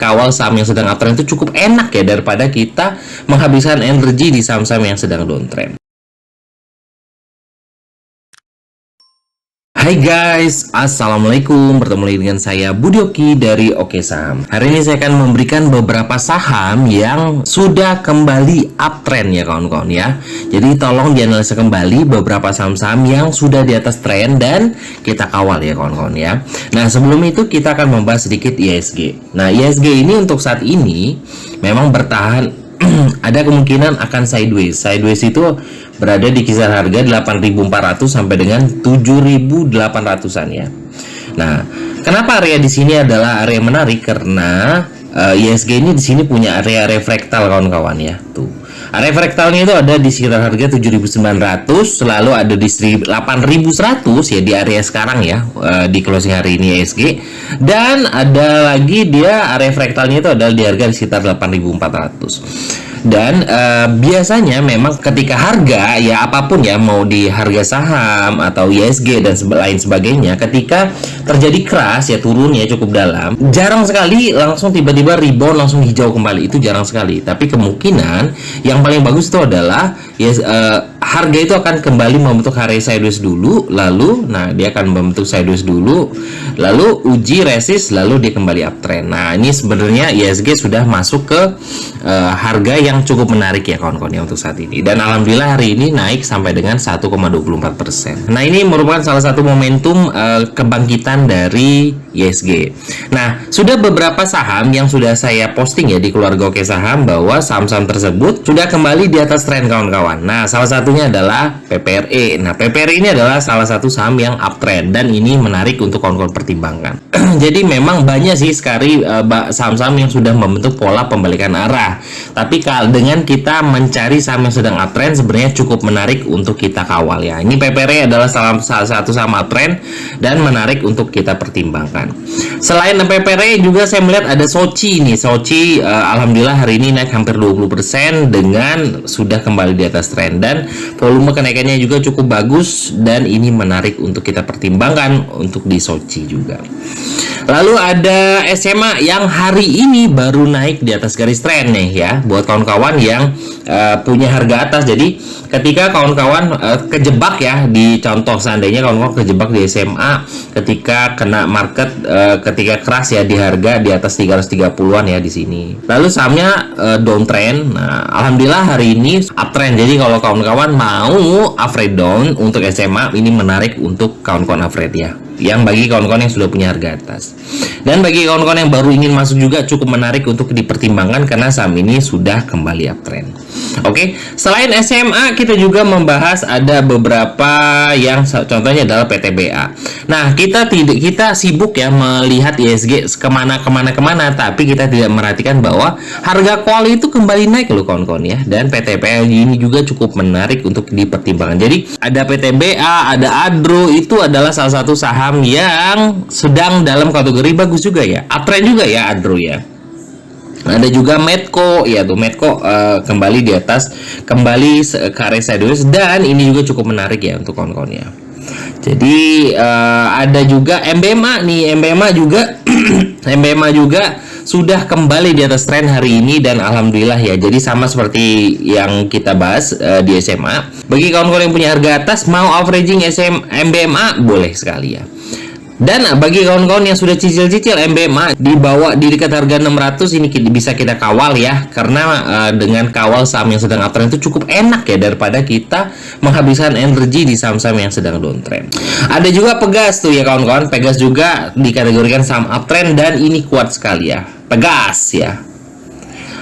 kawal saham yang sedang uptrend itu cukup enak ya daripada kita menghabiskan energi di saham-saham yang sedang downtrend. Hai guys, assalamualaikum. Bertemu lagi dengan saya Budi Oki dari Oke Saham. Hari ini saya akan memberikan beberapa saham yang sudah kembali uptrend ya kawan-kawan ya. Jadi tolong dianalisa kembali beberapa saham-saham yang sudah di atas tren dan kita kawal ya kawan-kawan ya. Nah sebelum itu kita akan membahas sedikit IHSG. Nah IHSG ini untuk saat ini memang bertahan ada kemungkinan akan sideways. Sideways itu berada di kisar harga 8.400 sampai dengan 7.800-an ya. Nah, kenapa area di sini adalah area menarik? Karena IHSG ini di sini punya area refraktal kawan-kawan ya. Tuh. Area fraktalnya itu ada di sekitar harga 7.900, lalu ada di 8.100 ya di area sekarang ya, di closing hari ini IHSG. Dan ada lagi dia area fraktalnya itu adalah di harga di sekitar 8.400. Dan biasanya memang ketika harga ya apapun ya, mau di harga saham atau IHSG dan lain sebagainya, ketika terjadi crash ya, turunnya cukup dalam, jarang sekali langsung tiba-tiba rebound langsung hijau kembali, itu jarang sekali. Tapi kemungkinan yang paling bagus itu adalah ya harga itu akan kembali membentuk area sideways dulu, lalu dia akan membentuk sideways dulu, lalu uji resist, lalu dia kembali uptrend. Nah ini sebenarnya IHSG sudah masuk ke harga yang cukup menarik ya kawan-kawan ya untuk saat ini, dan alhamdulillah hari ini naik sampai dengan 1,24%. Nah ini merupakan salah satu momentum kebangkitan dari IHSG. Nah sudah beberapa saham yang sudah saya posting ya di keluarga Oke Saham bahwa saham-saham tersebut sudah kembali di atas tren kawan-kawan. Nah salah satunya adalah PPRE. Nah PPRE ini adalah salah satu saham yang uptrend dan ini menarik untuk kawan-kawan pertimbangkan. Jadi memang banyak sih sekali saham-saham yang sudah membentuk pola pembalikan arah. Tapi dengan kita mencari saham yang sedang uptrend sebenarnya cukup menarik untuk kita kawal ya. Ini PPRE adalah salah satu saham uptrend dan menarik untuk kita pertimbangkan. Selain PPRE juga saya melihat ada Soci nih. Soci alhamdulillah hari ini naik hampir 20% dengan sudah kembali di atas tren dan volume kenaikannya juga cukup bagus dan ini menarik untuk kita pertimbangkan untuk di Soci juga. Lalu ada SMA yang hari ini baru naik di atas garis tren nih ya, buat kawan-kawan yang punya harga atas. Jadi ketika kawan-kawan kejebak ya, di contoh seandainya kawan-kawan kejebak di SMA ketika kena market ketika keras ya di harga di atas 330-an ya di sini. Lalu sahamnya downtrend. Nah, alhamdulillah hari ini uptrend. Jadi kalau kawan-kawan mau average down untuk SMA ini menarik untuk kawan-kawan average ya, yang bagi kawan-kawan yang sudah punya harga atas. Dan bagi kawan-kawan yang baru ingin masuk juga cukup menarik untuk dipertimbangkan karena saham ini sudah kembali uptrend. Oke, selain SMA kita juga membahas ada beberapa yang contohnya adalah PTBA. Nah, kita sibuk ya melihat IHSG kemana, tapi kita tidak merhatikan bahwa harga kuali itu kembali naik loh kawan-kawan ya. Dan PTBA ini juga cukup menarik untuk dipertimbangkan. Jadi ada PTBA, ada Adro, itu adalah salah satu saham yang sedang dalam kategori bagus juga ya, uptrend juga ya Adro ya. Ada juga Medco ya, tuh Medco kembali di atas, kembali ke area sideways dan ini juga cukup menarik ya untuk kawan-kawan ya. Jadi ada juga MBMA nih, MBMA juga MBMA juga sudah kembali di atas tren hari ini dan alhamdulillah ya. Jadi sama seperti yang kita bahas di SMA. Bagi kawan-kawan yang punya harga atas mau averaging MBMA boleh sekali ya. Dan bagi kawan-kawan yang sudah cicil-cicil MBMA dibawa di dekat harga 600 ini bisa kita kawal ya, karena dengan kawal saham yang sedang uptrend itu cukup enak ya daripada kita menghabiskan energi di saham-saham yang sedang downtrend. Ada juga Pegas tuh ya kawan-kawan. Pegas juga dikategorikan saham uptrend dan ini kuat sekali ya, Pegas ya.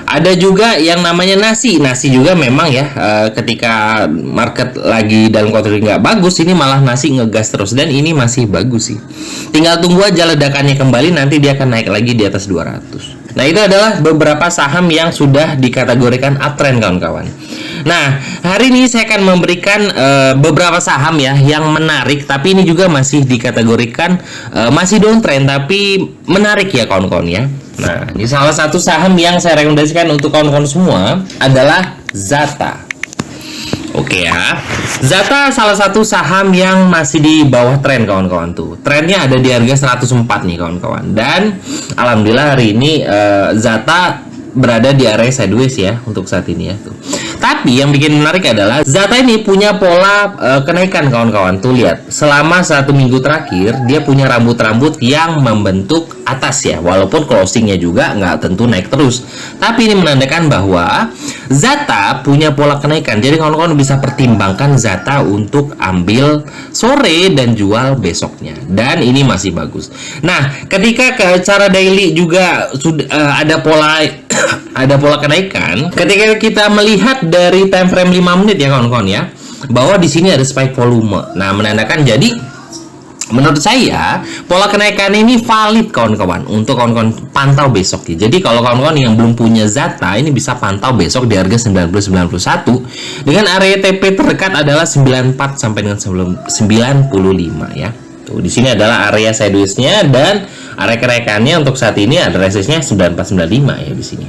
Ada juga yang namanya Nasi juga memang ya, ketika market lagi dalam kategori nggak bagus, ini malah Nasi ngegas terus dan ini masih bagus sih. Tinggal tunggu aja ledakannya kembali, nanti dia akan naik lagi di atas 200. Nah itu adalah beberapa saham yang sudah dikategorikan uptrend kawan-kawan. Nah hari ini saya akan memberikan beberapa saham ya yang menarik, tapi ini juga masih dikategorikan masih downtrend tapi menarik ya kawan-kawan ya. Nah, ini salah satu saham yang saya rekomendasikan untuk kawan-kawan semua adalah Zata. Oke ya. Zata salah satu saham yang masih di bawah tren kawan-kawan tuh. Trennya ada di harga 104 nih kawan-kawan. Dan alhamdulillah hari ini Zata berada di area sideways ya untuk saat ini ya tuh. Tapi yang bikin menarik adalah Zata ini punya pola kenaikan kawan-kawan. Tuh lihat, selama 1 minggu terakhir dia punya rambut-rambut yang membentuk atas ya. Walaupun closingnya juga nggak tentu naik terus. Tapi ini menandakan bahwa Zata punya pola kenaikan. Jadi kawan-kawan bisa pertimbangkan Zata untuk ambil sore dan jual besoknya. Dan ini masih bagus. Nah, ketika ke cara daily juga sudah ada pola ada pola kenaikan. Ketika kita melihat dari time frame 5 menit ya kawan-kawan ya, bahwa di sini ada spike volume. Nah, menandakan jadi menurut saya pola kenaikan ini valid kawan-kawan untuk kawan-kawan pantau besok ya. Jadi kalau kawan-kawan yang belum punya Zata ini bisa pantau besok di harga 90.91 dengan area TP terdekat adalah 94 sampai dengan 95 ya. Tuh, di sini adalah area sideways-nya dan area kenaikannya untuk saat ini ada resistnya 9495 ya di sini.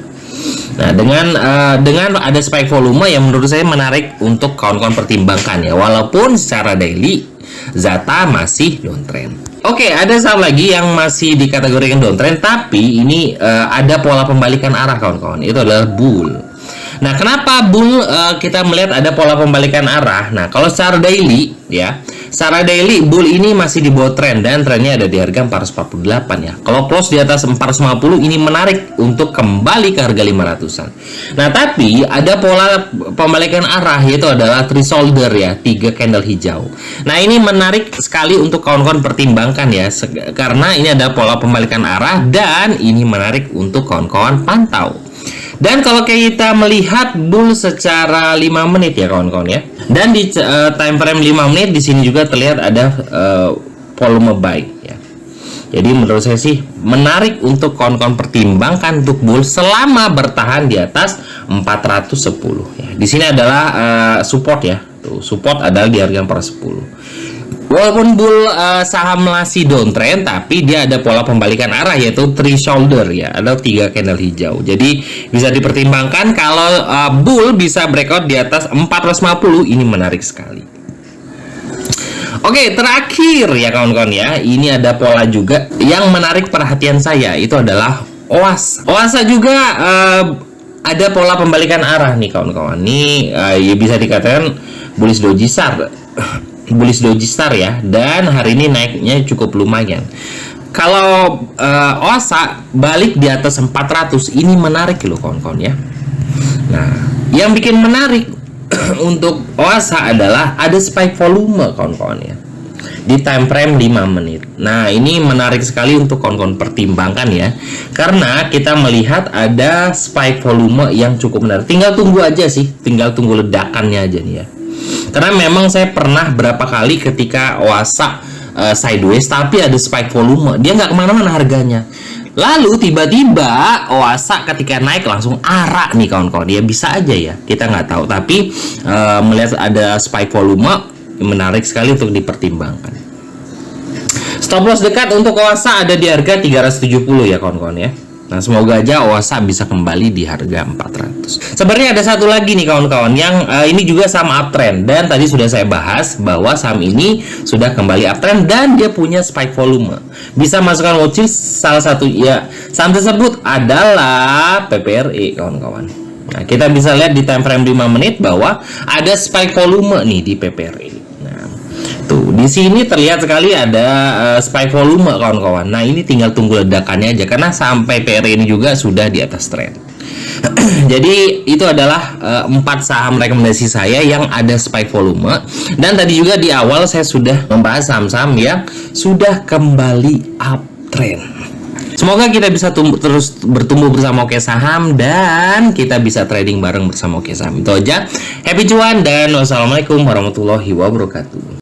Nah, dengan ada spike volume yang menurut saya menarik untuk kawan-kawan pertimbangkan ya. Walaupun secara daily Zata masih downtrend. Oke, ada saham lagi yang masih dikategorikan downtrend tapi ini ada pola pembalikan arah kawan-kawan. Itu adalah bull. Nah, kenapa bull kita melihat ada pola pembalikan arah? Nah, kalau secara daily ya, secara daily bull ini masih di bawah tren dan trennya ada di harga 448 ya. Kalau close di atas 450 ini menarik untuk kembali ke harga 500-an. Nah, tapi ada pola pembalikan arah yaitu adalah three shoulder ya, 3 candle hijau. Nah, ini menarik sekali untuk kawan-kawan pertimbangkan ya, karena ini ada pola pembalikan arah dan ini menarik untuk kawan-kawan pantau. Dan kalau kita melihat bull secara 5 menit ya kawan-kawan ya. Dan di time frame 5 menit di sini juga terlihat ada volume buy ya. Jadi menurut saya sih menarik untuk kawan-kawan pertimbangkan untuk bull selama bertahan di atas 410 ya. Di sini adalah support ya. Tuh, support adalah di harga 410. Walaupun bull saham masih downtrend, tapi dia ada pola pembalikan arah yaitu three shoulder ya, ada 3 candle hijau. Jadi bisa dipertimbangkan kalau bull bisa breakout di atas 450 ini menarik sekali. Oke, terakhir ya kawan-kawan ya, ini ada pola juga yang menarik perhatian saya, itu adalah OAS. OASA juga ada pola pembalikan arah nih kawan-kawan. Ini ya bisa dikatakan bullish doji star ya, dan hari ini naiknya cukup lumayan. Kalau OASA balik di atas 400 ini menarik loh kawan-kawan ya. Nah, yang bikin menarik untuk OASA adalah ada spike volume kawan-kawan ya di time frame 5 menit. Nah, ini menarik sekali untuk kawan-kawan pertimbangkan ya, karena kita melihat ada spike volume yang cukup menarik. Tinggal tunggu aja sih, tinggal tunggu ledakannya aja nih ya. Karena memang saya pernah berapa kali ketika OASA sideways tapi ada spike volume, dia nggak kemana-mana harganya. Lalu tiba-tiba OASA ketika naik langsung arak nih kawan-kawan. Ya bisa aja ya, kita nggak tahu. Tapi melihat ada spike volume menarik sekali untuk dipertimbangkan. Stop loss dekat untuk OASA ada di harga 370 ya kawan-kawan ya. Nah, semoga aja OASA bisa kembali di harga 400. Sebenarnya ada satu lagi nih kawan-kawan yang ini juga saham uptrend, dan tadi sudah saya bahas bahwa saham ini sudah kembali uptrend dan dia punya spike volume. Bisa masukkan watchlist, salah satu ya saham tersebut adalah PPRE kawan-kawan. Nah, kita bisa lihat di time frame 5 menit bahwa ada spike volume nih di PPRE. Tuh, di sini terlihat sekali ada spike volume kawan-kawan. Nah, ini tinggal tunggu ledakannya aja karena sampai PR ini juga sudah di atas tren. Jadi itu adalah 4 saham rekomendasi saya yang ada spike volume. Dan tadi juga di awal saya sudah membahas saham-saham yang sudah kembali uptrend. Semoga kita bisa terus bertumbuh bersama Oke Saham dan kita bisa trading bareng bersama Oke Saham. Itu aja. Happy cuan dan wassalamualaikum warahmatullahi wabarakatuh.